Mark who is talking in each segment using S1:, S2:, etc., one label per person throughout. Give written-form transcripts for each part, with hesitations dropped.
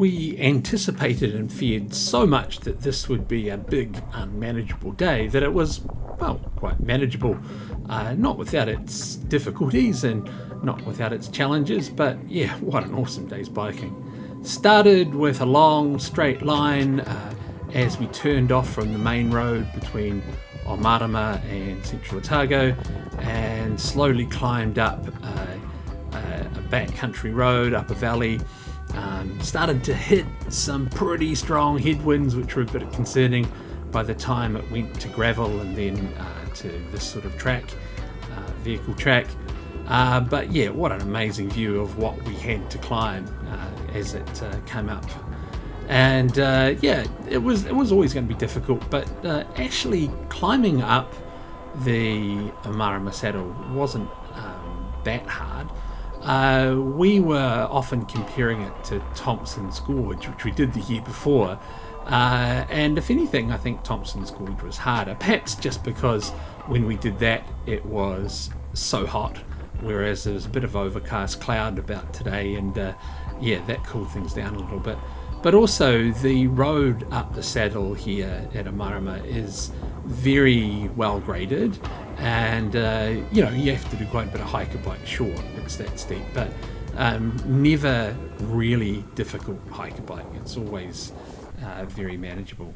S1: We anticipated and feared so much that this would be a big, unmanageable day that it was, well, quite manageable. Not without its difficulties and not without its challenges, but yeah, what an awesome day's biking. Started with a long straight line as we turned off from the main road between Omarama and Central Otago and slowly climbed up a backcountry road up a valley. Started to hit some pretty strong headwinds, which were a bit concerning by the time it went to gravel and then to this sort of track, vehicle track. But yeah, what an amazing view of what we had to climb as it came up. And yeah, it was always going to be difficult, but actually climbing up the Omarama saddle wasn't that hard. We were often comparing it to Thompson's Gorge, which we did the year before, and if anything, I think Thompson's Gorge was harder, perhaps just because when we did that it was so hot, whereas there was a bit of overcast cloud about today, and yeah, that cooled things down a little bit. But also the road up the saddle here at Amarama is very well graded, and you know, you have to do quite a bit of hike and bike. Sure, it's that steep, but never really difficult hike and bike. It's always very manageable.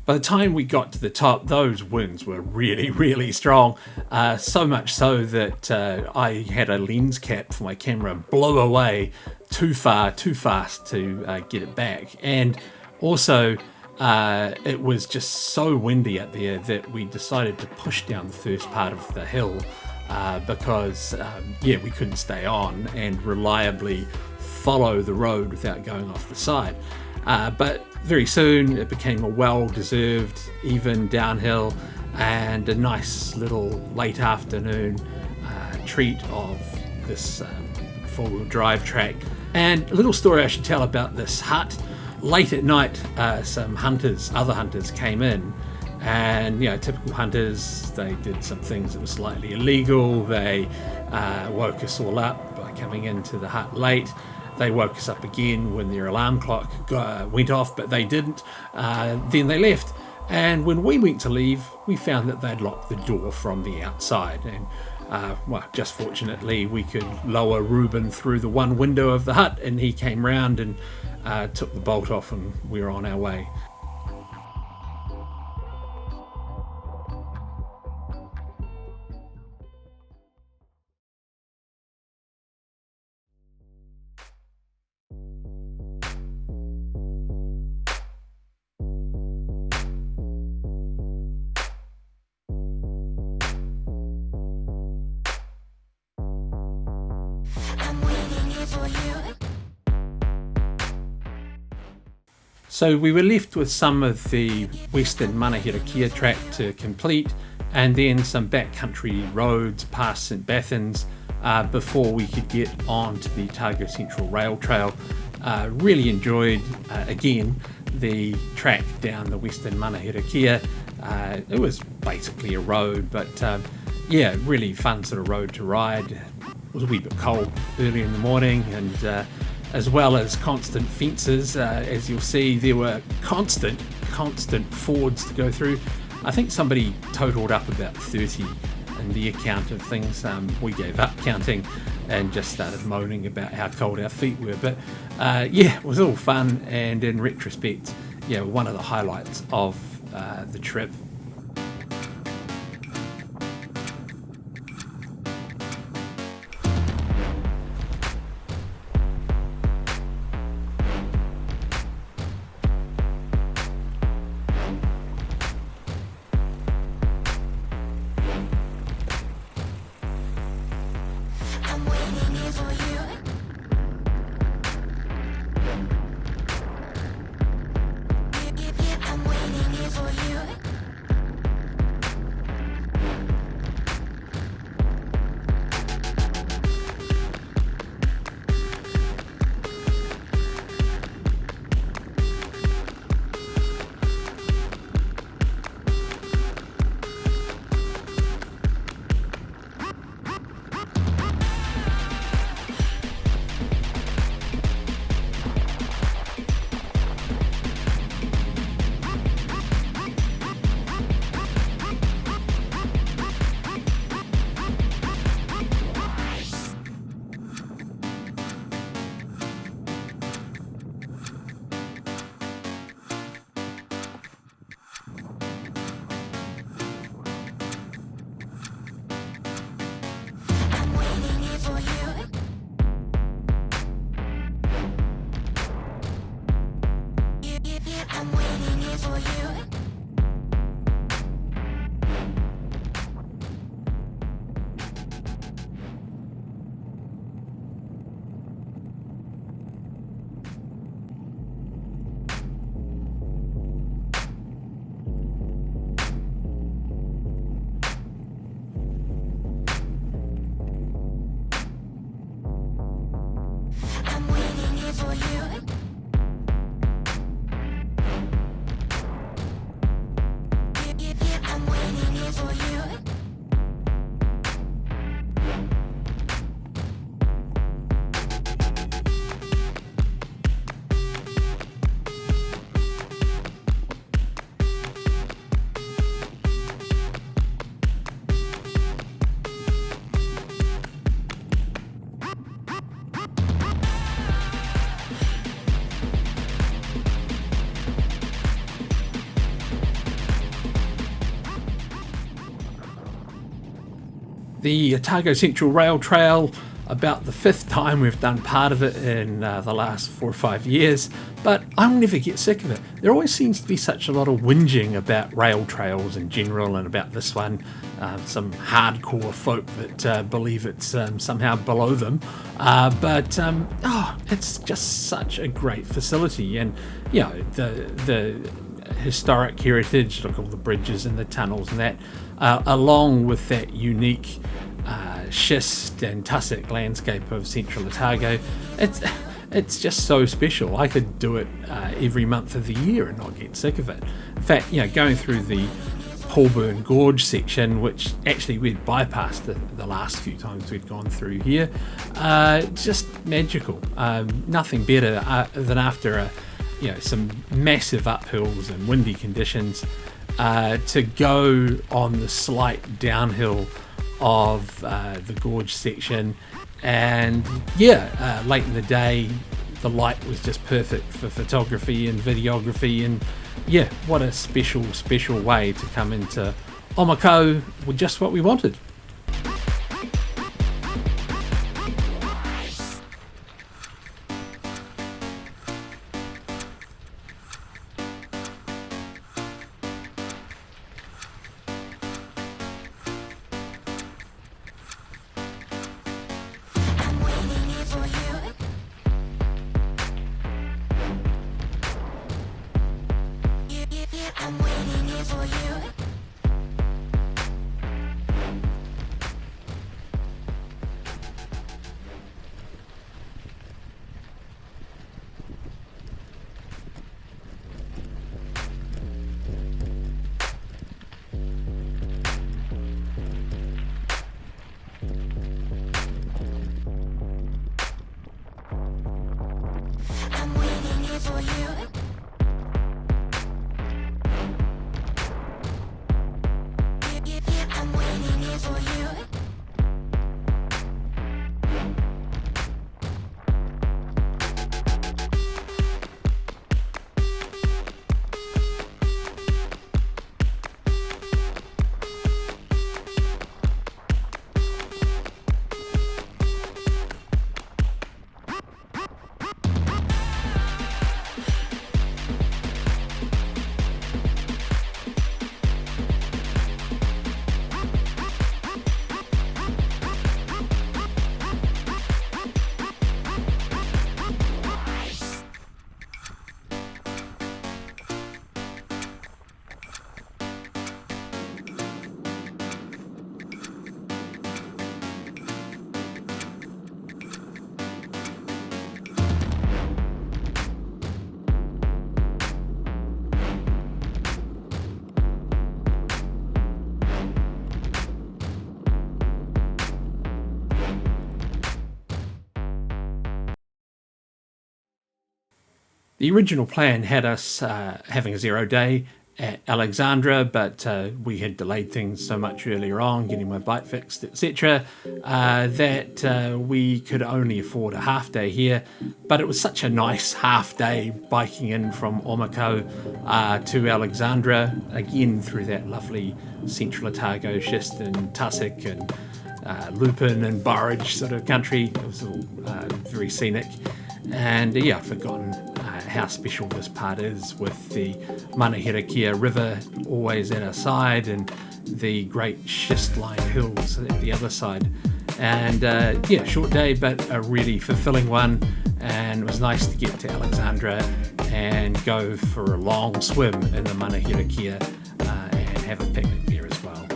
S1: By the time we got to the top, those winds were really, really strong. So much so that I had a lens cap for my camera blow away too fast to get it back. And also, it was just so windy up there that we decided to push down the first part of the hill because, yeah, we couldn't stay on and reliably follow the road without going off the side. But very soon it became a well-deserved even downhill and a nice little late afternoon treat of this four-wheel drive track. And a little story I should tell about this hut. Late at night, some other hunters came in, and you know, typical hunters, they did some things that were slightly illegal. They woke us all up by coming into the hut late. They woke us up again when their alarm clock went off, but they didn't. Then they left. And when we went to leave, we found that they'd locked the door from the outside. And, well, just fortunately, we could lower Reuben through the one window of the hut, and he came round and took the bolt off, and we were on our way. So we were left with some of the western Maniototo track to complete, and then some backcountry roads past St Bathans before we could get on to the Otago Central rail trail. Really enjoyed, again, the track down the western Maniototo. It was basically a road, but yeah, really fun sort of road to ride. It was a wee bit cold early in the morning, and as well as constant fences. As you'll see, there were constant fords to go through. I think somebody totaled up about 30 in their count of things. We gave up counting and just started moaning about how cold our feet were. But yeah, it was all fun, and in retrospect, yeah, one of the highlights of the trip. The Otago Central Rail Trail, about the 5th time we've done part of it in the last 4 or 5 years, but I'll never get sick of it. There always seems to be such a lot of whinging about rail trails in general, and about this one, some hardcore folk that believe it's somehow below them, but it's just such a great facility. And you know, the historic heritage, like all the bridges and the tunnels and that, along with that unique schist and tussock landscape of central Otago, it's just so special. I could do it every month of the year and not get sick of it. In fact, you know, going through the Gorge section, which actually we'd bypassed the last few times we'd gone through here, just magical. Nothing better than after some massive uphills and windy conditions, to go on the slight downhill of the Gorge section. And late in the day, the light was just perfect for photography and videography, and what a special way to come into Omarama with just what we wanted. The original plan had us having a 0 day at Alexandra, but we had delayed things so much earlier on, getting my bike fixed, etc., that we could only afford a half day here. But it was such a nice half day biking in from Omarama to Alexandra, again through that lovely central Otago, schist and tussock and lupin and borage sort of country. It was all very scenic. And yeah, I've forgotten how special this part is, with the Maniototo River always at our side and the great schist-lined hills at the other side. And yeah, short day, but a really fulfilling one. And it was nice to get to Alexandra and go for a long swim in the Maniototo and have a picnic there as well.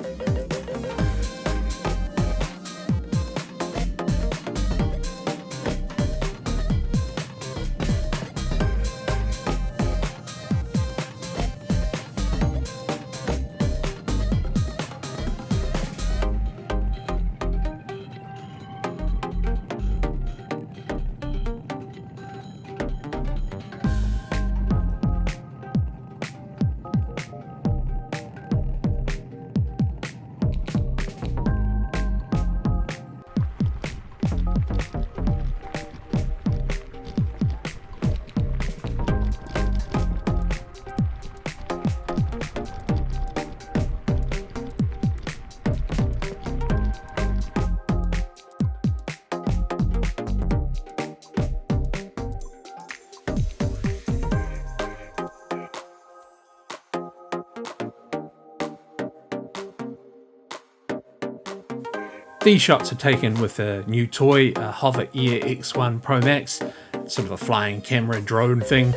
S1: These shots are taken with a new toy, a Hover Air X1 Pro Max, sort of a flying camera drone thing.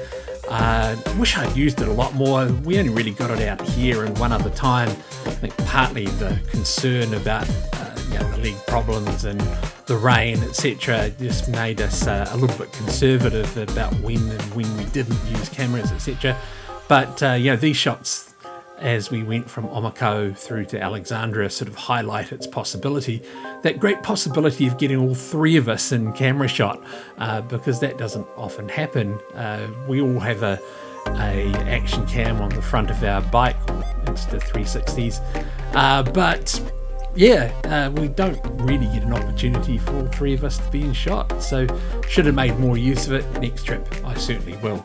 S1: Wish I'd used it a lot more. We only really got it out here and one other time. I think partly the concern about the leg problems and the rain, etc., just made us a little bit conservative about when we didn't use cameras, etc. But these shots, as we went from Omarama through to Alexandra, sort of highlight its possibility, that great possibility of getting all three of us in camera shot, because that doesn't often happen. We all have a action cam on the front of our bike, Insta360s, but yeah, we don't really get an opportunity for all three of us to be in shot, so should have made more use of it. Next trip, I certainly will.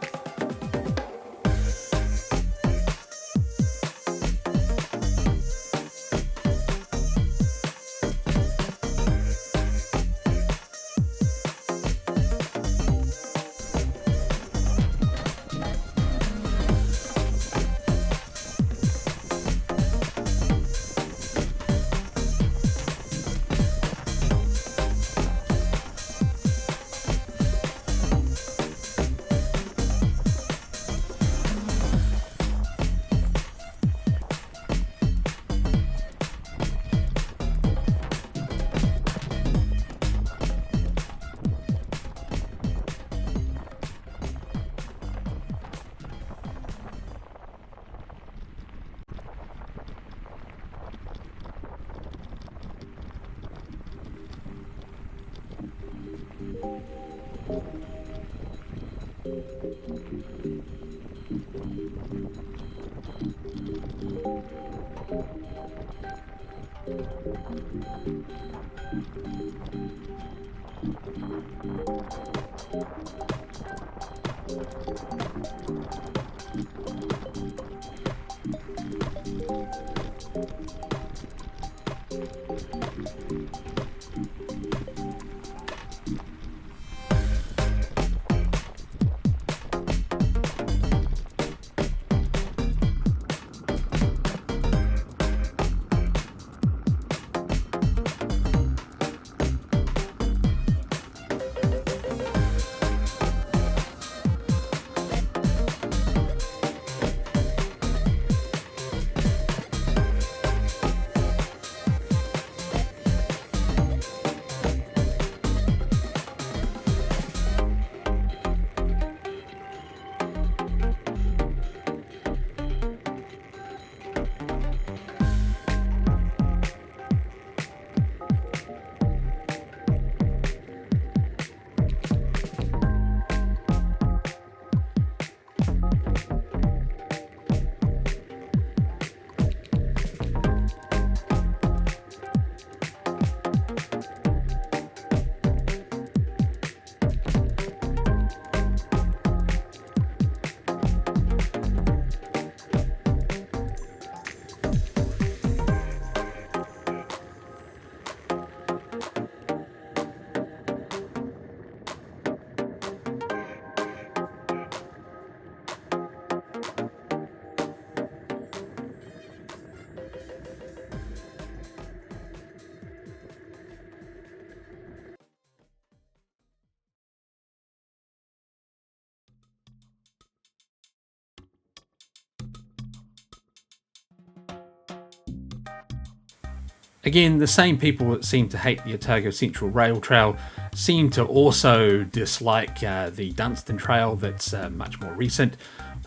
S1: Again, the same people that seem to hate the Otago Central Rail Trail seem to also dislike the Dunstan Trail that's much more recent.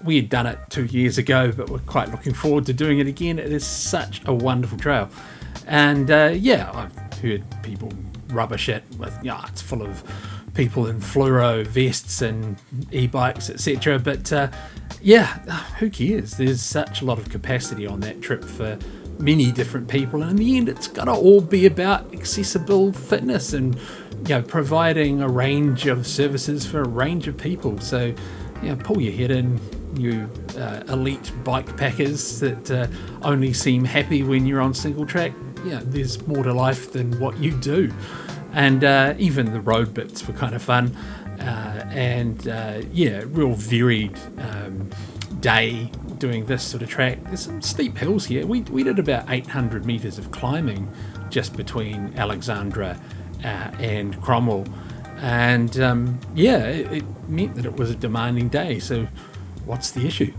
S1: We had done it 2 years ago, but we're quite looking forward to doing it again. It is such a wonderful trail. And I've heard people rubbish it with, it's full of people in fluoro vests and e-bikes, etc. But who cares? There's such a lot of capacity on that trip for many different people, and in the end it's got to all be about accessible fitness and providing a range of services for a range of people. So pull your head in, you elite bike packers that only seem happy when you're on single track. There's more to life than what you do. And even the road bits were kind of fun, real varied day doing this sort of track. There's some steep hills here. We did about 800 metres of climbing just between Alexandra and Cromwell, and it meant that it was a demanding day. So what's the issue?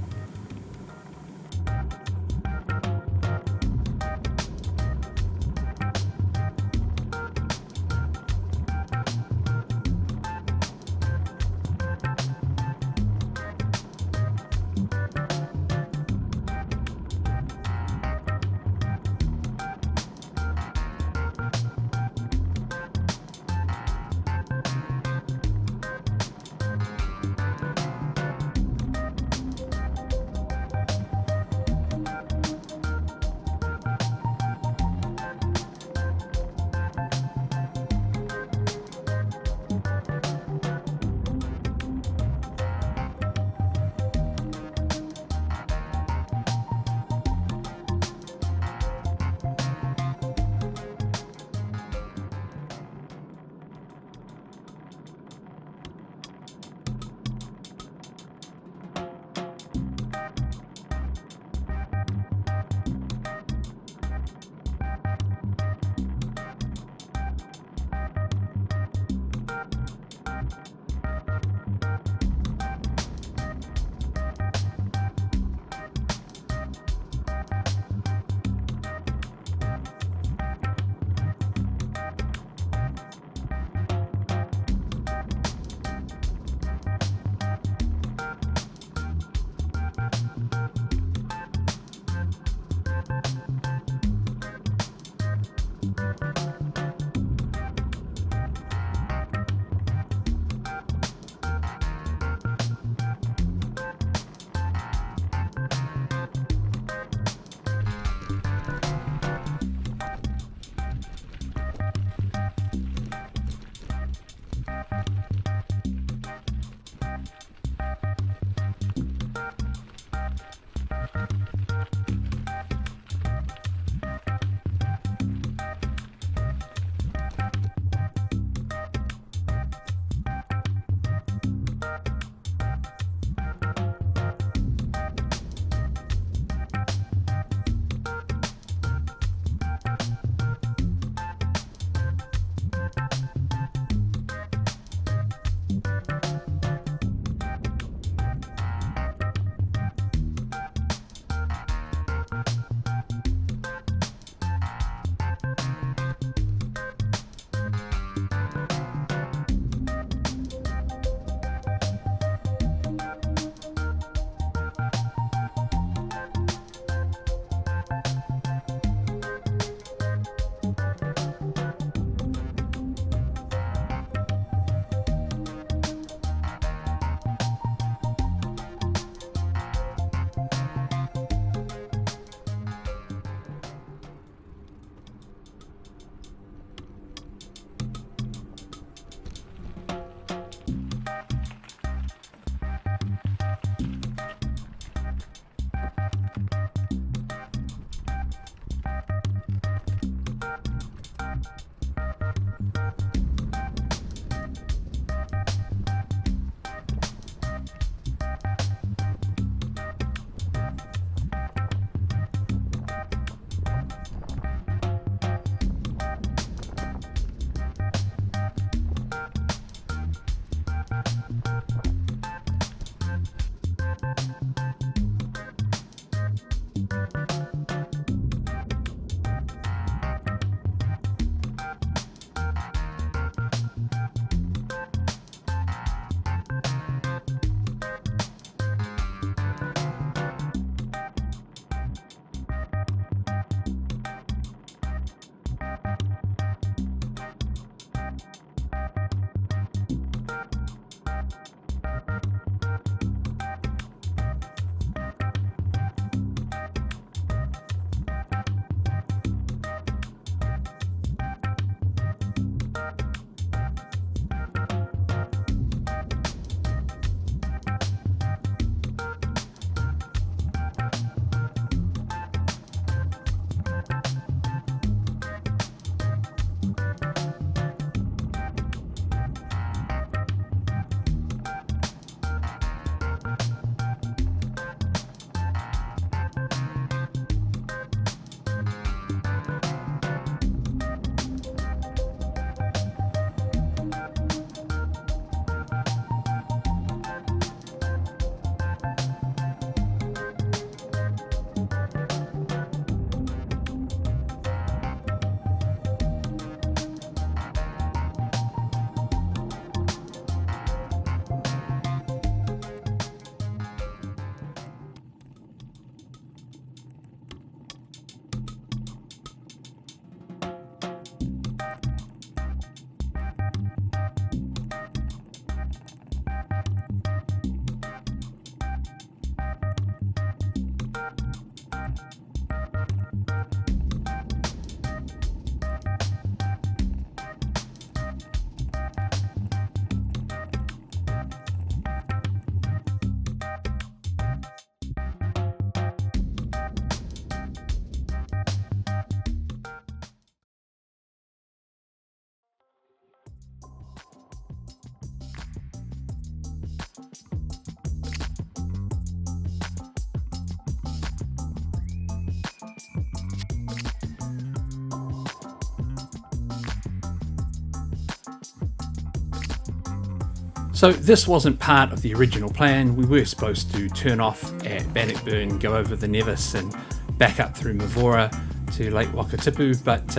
S1: So this wasn't part of the original plan. We were supposed to turn off at Bannockburn, go over the Nevis and back up through Mavora to Lake Wakatipu, but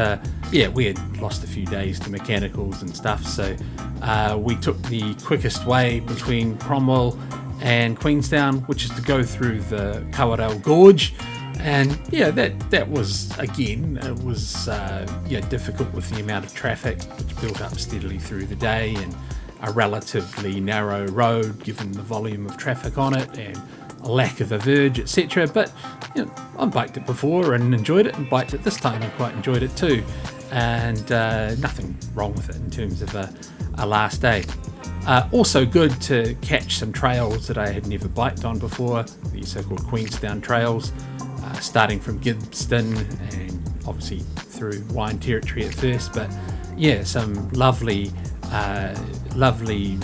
S1: yeah, we had lost a few days to mechanicals and stuff, so we took the quickest way between Cromwell and Queenstown, which is to go through the Kawerau Gorge. And yeah, that was, again, it was difficult with the amount of traffic which built up steadily through the day, and a relatively narrow road given the volume of traffic on it and a lack of a verge, etc. But you know, I've biked it before and enjoyed it, and biked it this time and quite enjoyed it too, and nothing wrong with it in terms of a last day. Also good to catch some trails that I had never biked on before, the so-called Queenstown trails, starting from Gibbston and obviously through wine territory at first, but yeah, some lovely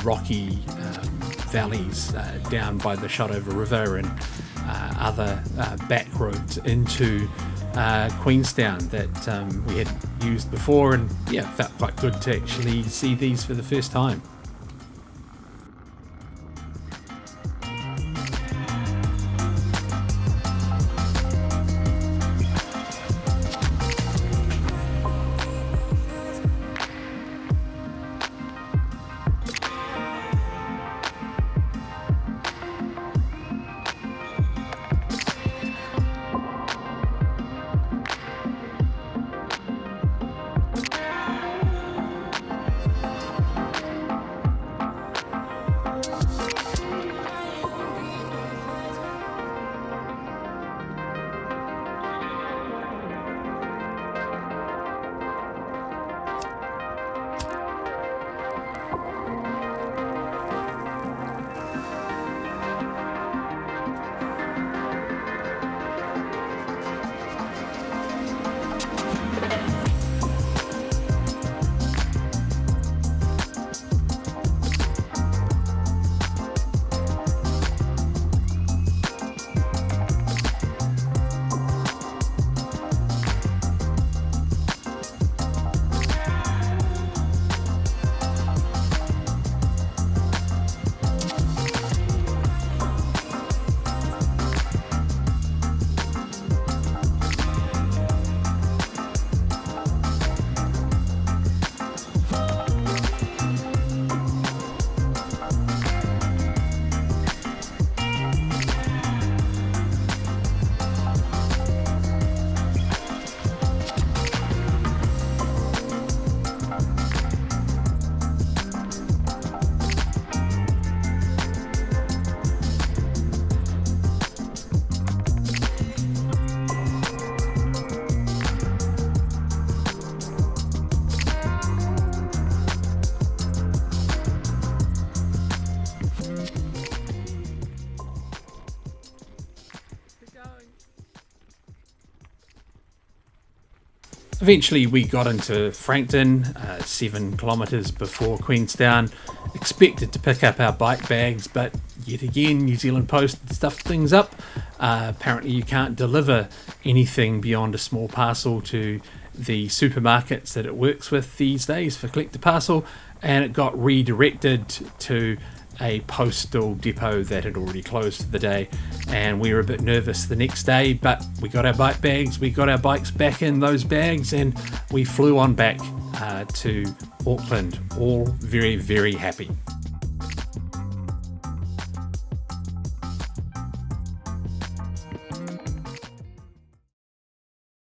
S1: rocky valleys down by the Shotover River and other back roads into Queenstown that we had used before, and yeah, felt quite good to actually see these for the first time. Eventually we got into Frankton, 7 kilometres before Queenstown. Expected to pick up our bike bags, but yet again New Zealand Post stuffed things up. Apparently you can't deliver anything beyond a small parcel to the supermarkets that it works with these days for collect a parcel, and it got redirected to a postal depot that had already closed for the day, and we were a bit nervous the next day, but we got our bike bags, we got our bikes back in those bags, and we flew on back to Auckland, all very, very happy.